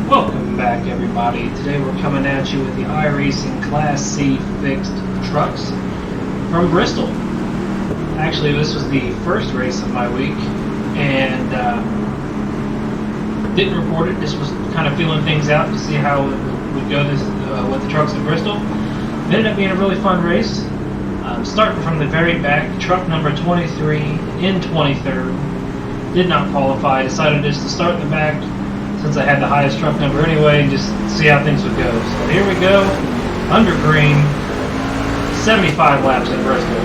Welcome back, everybody. Today we're coming at you with the iRacing Class C fixed trucks from Bristol. Actually, this was the first race of my week, and didn't report it. Just was kind of feeling things out to see how it would go with the trucks at Bristol. It ended up being a really fun race. Starting from the very back, truck number 23 in 23rd. Did not qualify. Decided just to start in the back, since I had the highest truck number anyway, and just see how things would go. So here we go, under green, 75 laps at Bristol.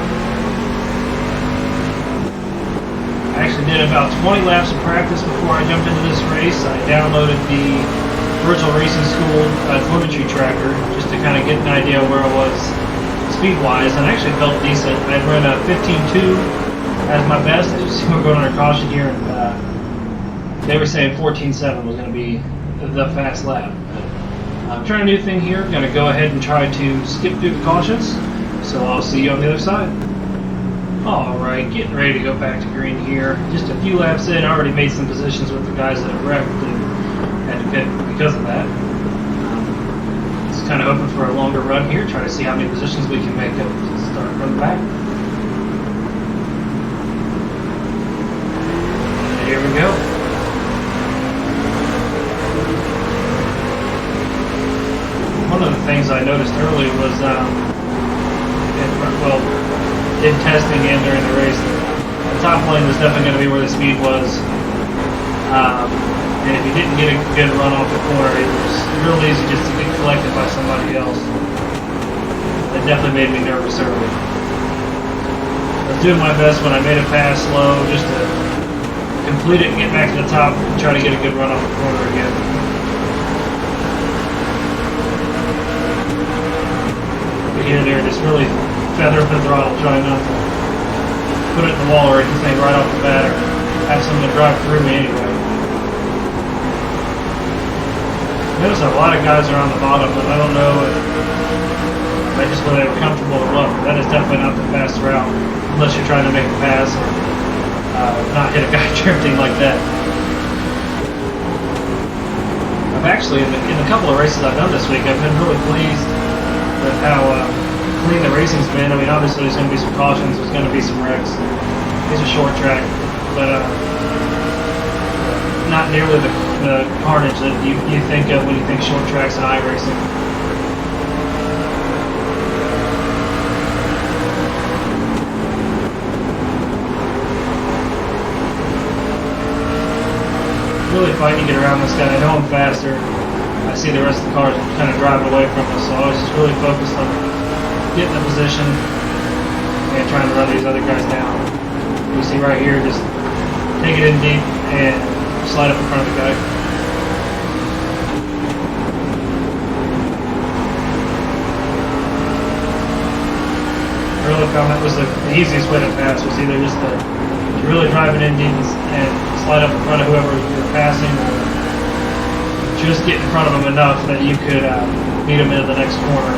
I actually did about 20 laps of practice before I jumped into this race. I downloaded the Bristol Racing School telemetry tracker just to kind of get an idea of where I was speed-wise, and I actually felt decent. I had run a 15.2 as my best. As you see, we're going under caution here, and they were saying 14.7 was going to be the fast lap. I'm trying a new thing here. I'm going to go ahead and try to skip through the cautions, so I'll see you on the other side. Alright, getting ready to go back to green here. Just a few laps in, I already made some positions with the guys that have wrecked and had to pit because of that. Just kind of hoping for a longer run here, try to see how many positions we can make up to start from the back. And here we go. One of the things I noticed early was, in testing and during the race, the top lane was definitely going to be where the speed was. And if you didn't get a good run off the corner, it was real easy just to get collected by somebody else. That definitely made me nervous early. I was doing my best when I made a pass slow, just to complete it and get back to the top and try to get a good run off the corner again. Here there, just really feather the throttle, trying not to put it in the wall or anything right off the bat, or have someone drive through me anyway. Notice a lot of guys are on the bottom, but I don't know if they just whether they were comfortable or what. That is definitely not the fast route, unless you're trying to make a pass or not hit a guy drifting like that. I've actually, in the couple of races I've done this week, I've been really pleased with how clean the racing's been. I mean, obviously there's going to be some cautions, there's going to be some wrecks. It's a short track, but not nearly the carnage that you think of when you think short tracks and iRacing. Really fighting to get around this guy. I know I'm faster. I see the rest of the cars kind of driving away from us, so I was just really focused on getting the position and trying to run these other guys down. You see right here, just take it in deep and slide up in front of the guy. Early comment was the easiest way to pass was either just to really drive it in deep and slide up in front of whoever you're passing, or just get in front of them enough that you could beat them into the next corner.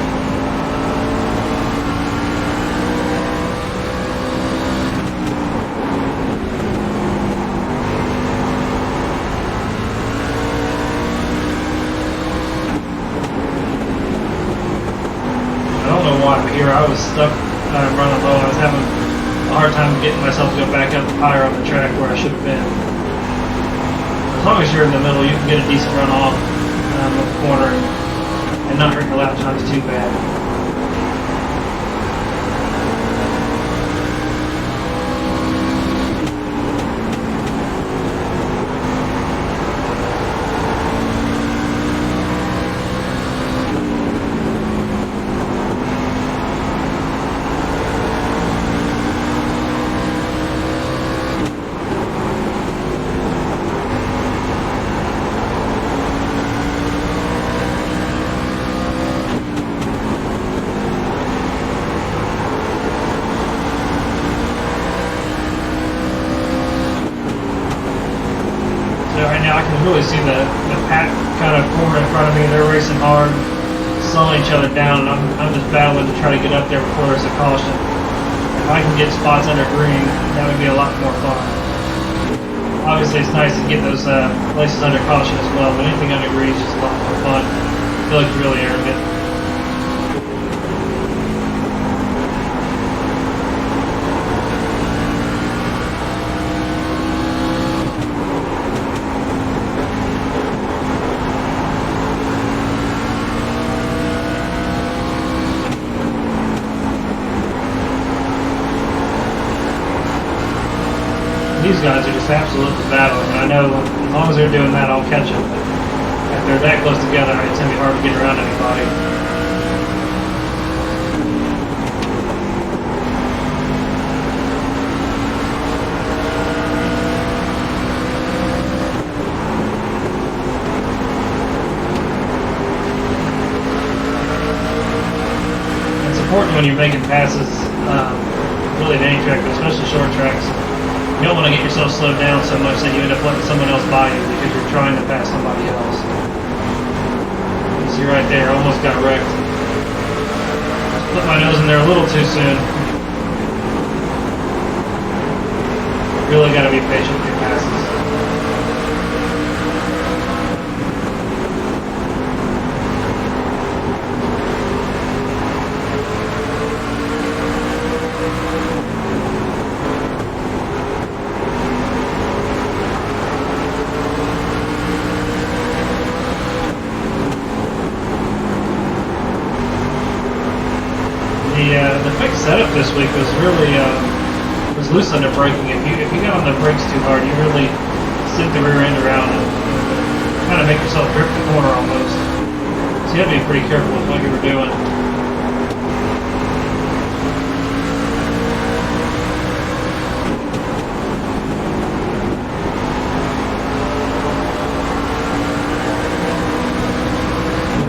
I don't know why, but here I was stuck running low. I was having a hard time getting myself to go back up higher on the track where I should have been. As long as you're in the middle, you can get a decent run off the corner and not hurt your lap times too bad. Now I can really see the pack kind of forming in front of me. They're racing hard, slowing each other down, and I'm just battling to try to get up there before there's a caution. If I can get spots under green, that would be a lot more fun. Obviously, it's nice to get those places under caution as well, but anything under green is just a lot more fun. I feel like you really earned it. These guys are just absolutely battling. I know as long as they're doing that, I'll catch them. But if they're that close together, it's going to be hard to get around anybody. It's important when you're making passes, really to any track, but especially short tracks. You don't want to get yourself slowed down so much that you end up letting someone else by you because you're trying to pass somebody else. You see right there, almost got wrecked. Just put my nose in there a little too soon. Really got to be patient with your passes. The fixed setup this week was really was loose under braking. If you got on the brakes too hard, you really sink the rear end around and kind of make yourself grip the corner almost. So you have to be pretty careful with what you were doing.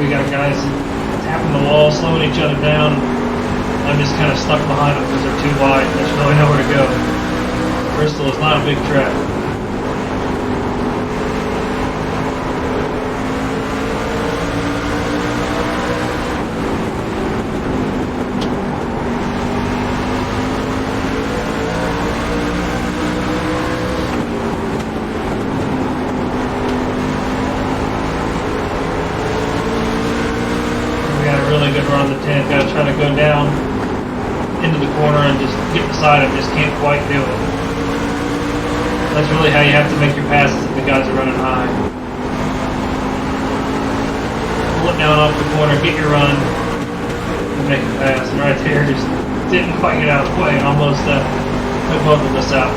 We got guys tapping the wall, slowing each other down. I'm just kind of stuck behind them because they're too wide. There's really nowhere to go. Bristol is not a big track. We got a really good run on the 10. Got to try to go down into the corner and just get beside him, just can't quite do it. That's really how you have to make your passes if the guys are running high. Pull it down off the corner, get your run, and make it pass. And right there, just didn't quite get out of the way and almost took both of us out.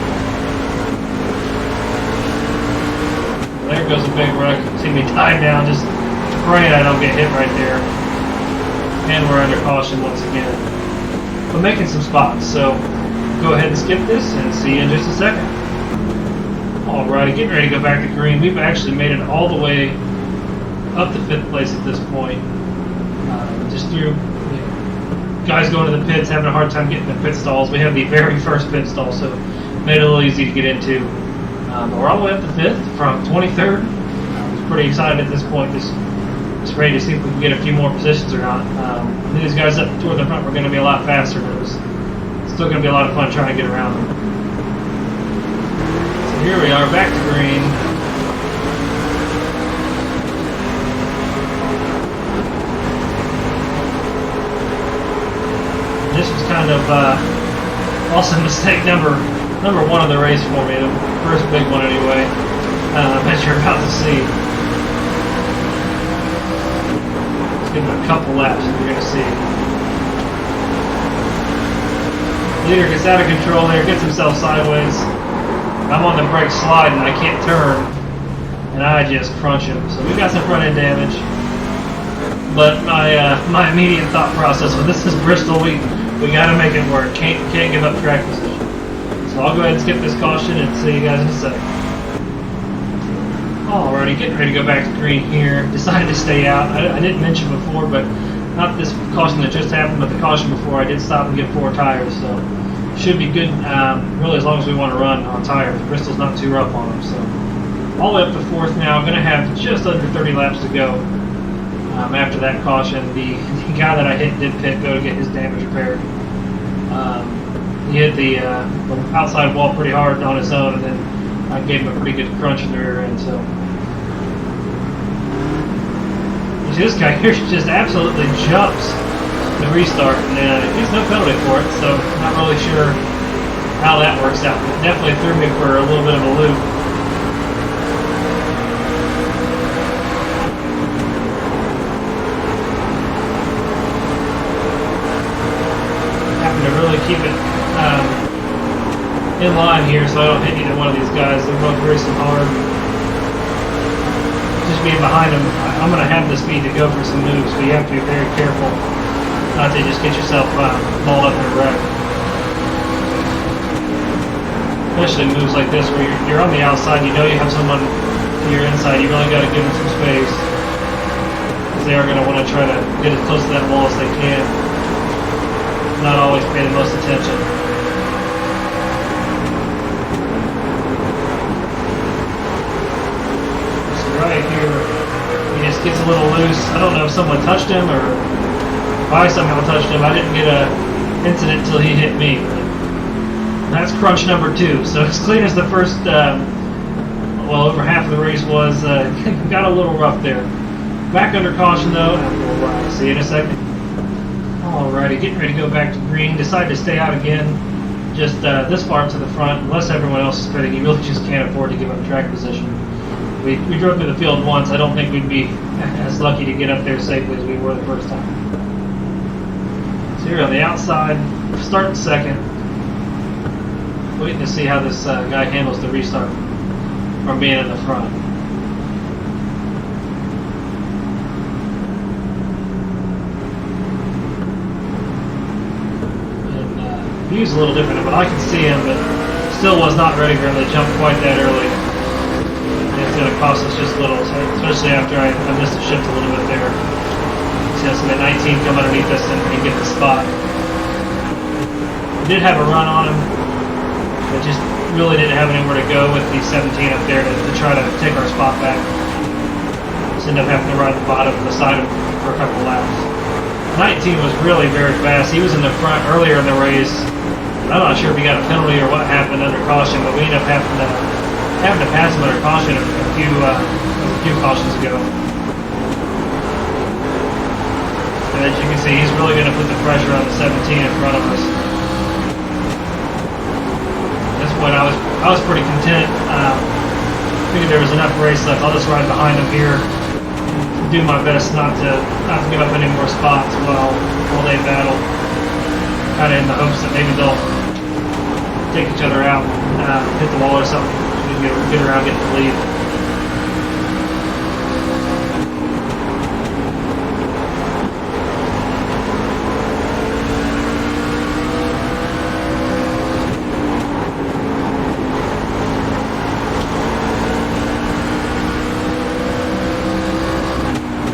There goes a big wreck. See me tied down, just praying I don't get hit right there. And we're under caution once again. But making some spots, so go ahead and skip this and see you in just a second. Alrighty, getting ready to go back to green. We've actually made it all the way up to 5th place at this point. Just through guys going to the pits, having a hard time getting the pit stalls. We have the very first pit stall, so made it a little easy to get into. But we're all the way up to 5th from 23rd. I was pretty excited at this point, just ready to see if we can get a few more positions or not. These guys up toward the front were going to be a lot faster, but it was still going to be a lot of fun trying to get around them. So here we are, back to green. This was kind of also mistake number one of the race for me, the first big one anyway, as you're about to see. Give it a couple laps and you're going to see. Leader gets out of control there, gets himself sideways. I'm on the brake slide and I can't turn, and I just crunch him. So we got some front end damage. But my immediate thought process was, this is Bristol, we got to make it work. Can't give up track position. So I'll go ahead and skip this caution and see you guys in a second. Alrighty, getting ready to go back to green here. Decided to stay out. I didn't mention before, but not this caution that just happened, but the caution before. I did stop and get 4 tires, so should be good. Really, as long as we want to run on tires. Bristol's not too rough on them. So all the way up to 4th now. I'm going to have just under 30 laps to go. After that caution, the guy that I hit did pit, go to get his damage repaired. He hit the outside wall pretty hard on his own, and then I gave him a pretty good crunch in the rear end. So you see, this guy here just absolutely jumps the restart, and he's no penalty for it. So not really sure how that works out. It definitely threw me for a little bit of a loop. Having to really keep it in line here so I don't hit either one of these guys. They're both racing hard. Just being behind them, I'm going to have the speed to go for some moves, but you have to be very careful not to just get yourself balled up in a wreck. Especially moves like this where you're on the outside, you know you have someone to your inside, you really got to give them some space, because they are going to want to try to get as close to that wall as they can, not always pay the most attention. So right here, he just gets a little loose. I don't know if someone touched him or if I somehow touched him. I didn't get an incident until he hit me. That's crunch number 2. So as clean as the first, well, over half of the race was, got a little rough there. Back under caution though, and we'll see you in a second. Alrighty, getting ready to go back to green. Decided to stay out again, just this far to the front. Unless everyone else is pitting, you really just can't afford to give up track position. We drove through the field once. I don't think we'd be as lucky to get up there safely as we were the first time. So here on the outside, starting second. Waiting to see how this guy handles the restart from being in the front. And view's a little different, but I can see him, but still was not ready for him to jump quite that early. And it's going to cost us just a little, especially after I missed the shift a little bit there. See, so that 19 come underneath us and get the spot. We did have a run on him. But just really didn't have anywhere to go with the 17 up there to try to take our spot back. Just ended up having to ride the bottom of the side of for a couple laps. 19 was really very fast. He was in the front earlier in the race. I'm not sure if he got a penalty or what happened under caution, but we ended up having to pass him under caution a few cautions ago. And as you can see, he's really going to put the pressure on the 17 in front of us. When I was pretty content. Figured there was enough race left. I'll just ride behind them here. Do my best not to give up any more spots while they battle. Kind of in the hopes that maybe they'll take each other out, hit the wall or something. We can get around, get the lead.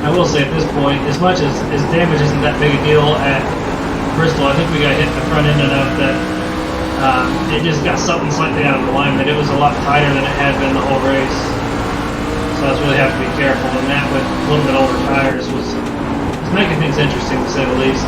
I will say at this point, as much as damage isn't that big a deal at Bristol, I think we got hit in the front end enough that it just got something slightly out of alignment. It was a lot tighter than it had been the whole race. So I just really have to be careful, and that with a little bit older tires was making things interesting to say the least.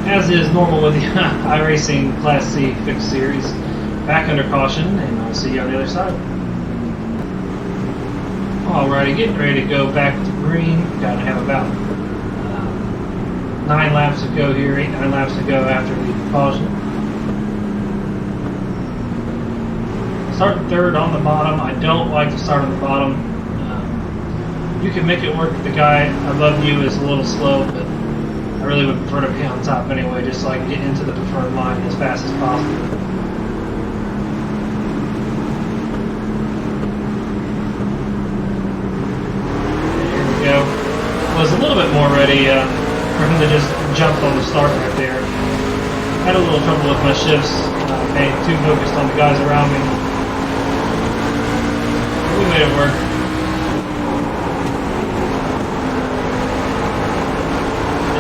As is normal with the iRacing Class C fixed series, back under caution, and I'll see you on the other side. Alrighty, getting ready to go back to green. Got to have about 9 laps to go here, 8-9 laps to go after the caution. Starting third on the bottom. I don't like to start on the bottom. You can make it work if the guy above you is a little slow, but I really would prefer to be on top anyway, just so I can get into the preferred line as fast as possible. There we go. Was a little bit more ready for him to just jump on the start right there. Had a little trouble with my shifts, being too focused on the guys around me. We made it work.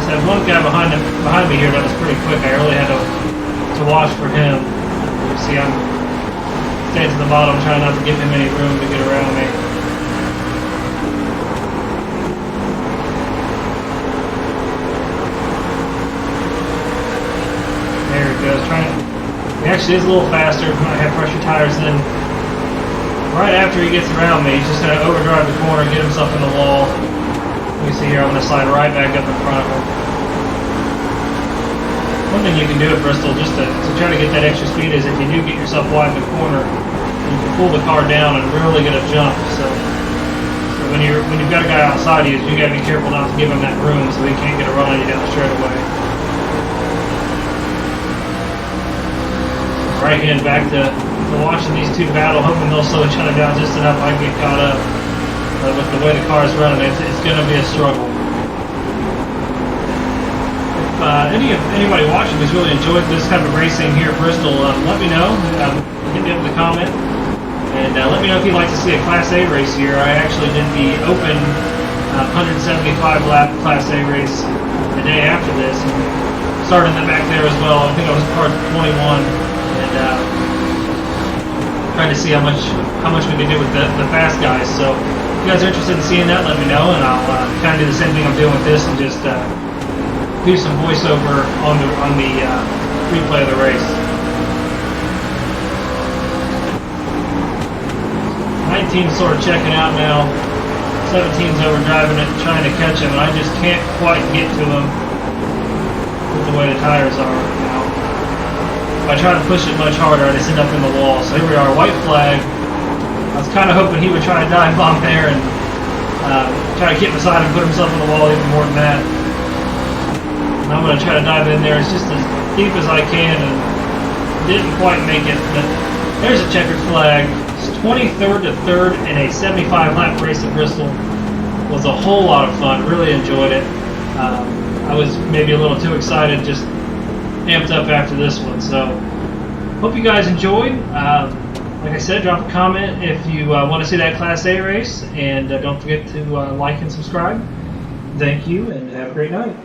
Had one guy behind me here that was pretty quick. I really had to watch for him. You see, I'm staying to the bottom, trying not to give him any room to get around me. actually is a little faster when I have pressure tires. Then right after he gets around me, he's just going to overdrive the corner, get himself in the wall. You can see here I'm going to slide right back up in front of him. One thing you can do at Bristol just to try to get that extra speed is if you do get yourself wide in the corner, you can pull the car down and really get a jump. So when you've got a guy outside you got to be careful not to give him that room so he can't get a run on you down the straightaway. Right hand back to watching these two battle, hoping they'll slow each other down just enough I can get caught up. But with the way the car's running, it's going to be a struggle. If anybody watching has really enjoyed this type of racing here at Bristol, let me know. Hit me up with a comment. And let me know if you'd like to see a Class A race here. I actually did the open 175 lap Class A race the day after this. And started that back there as well. I think I was part 21. And trying to see how much we can do with the fast guys. So if you guys are interested in seeing that, let me know. And I'll kind of do the same thing I'm doing with this and just do some voiceover on the replay of the race. 19's sort of checking out now. 17's overdriving it, trying to catch him, and I just can't quite get to him with the way the tires are right now. If I try to push it much harder, I just end up in the wall. So here we are, white flag. I was kind of hoping he would try to dive bomb there and try to get beside him, put himself in the wall even more than that. And I'm going to try to dive in there as just as deep as I can, and didn't quite make it. But there's a checkered flag. It's 23rd to 3rd in a 75-lap race at Bristol. It was a whole lot of fun. Really enjoyed it. I was maybe a little too excited, just amped up after this one. So hope you guys enjoyed. Like I said, drop a comment if you want to see that Class A race, and don't forget to like and subscribe. Thank you, and have a great night.